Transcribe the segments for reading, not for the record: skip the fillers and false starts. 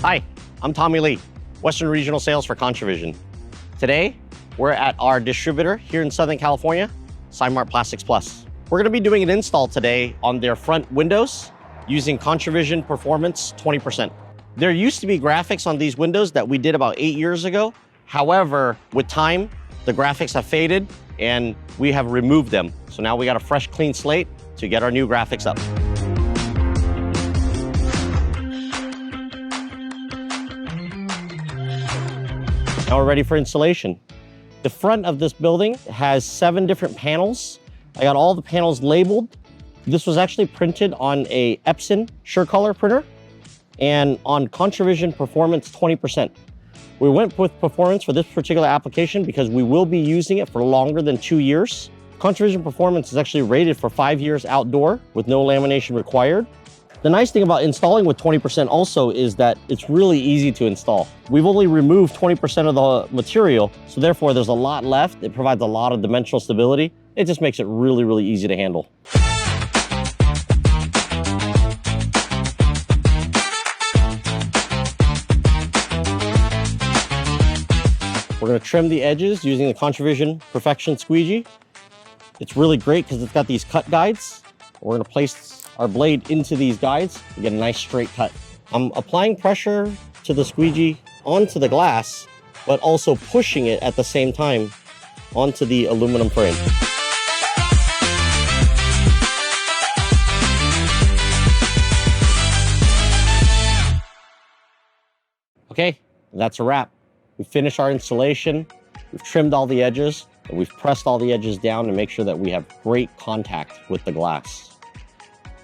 Hi, I'm Tommy Lee, Western Regional Sales for Contra Vision. Today, we're at our distributor here in Southern California, Sign-Mart Plastics Plus. We're gonna be doing an install today on their front windows using Contra Vision Performance 20%. There used to be graphics on these windows that we did about 8 years ago. However, with time, the graphics have faded and we have removed them. So now we got a fresh, clean slate to get our new graphics up. Now we're ready for installation. The front of this building has 7 different panels. I got all the panels labeled. This was actually printed on a Epson SureColor printer and on Contra Vision Performance 20%. We went with Performance for this particular application because we will be using it for longer than 2 years. Contra Vision Performance is actually rated for 5 years outdoor with no lamination required. The nice thing about installing with 20% also is that it's really easy to install. We've only removed 20% of the material, so therefore there's a lot left. It provides a lot of dimensional stability. It just makes it really, really easy to handle. We're gonna trim the edges using the Contra Vision Perfection Squeegee. It's really great because it's got these cut guides. We're gonna place our blade into these guides to get a nice straight cut. I'm applying pressure to the squeegee onto the glass, but also pushing it at the same time onto the aluminum frame. Okay, that's a wrap. We've finished our installation, we've trimmed all the edges, and we've pressed all the edges down to make sure that we have great contact with the glass.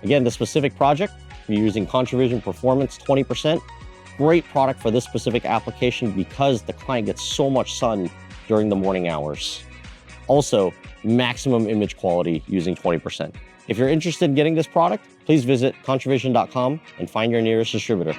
Again, the specific project, we're using Contra Vision Performance 20%. Great product for this specific application because the client gets so much sun during the morning hours. Also, maximum image quality using 20%. If you're interested in getting this product, please visit contravision.com and find your nearest distributor.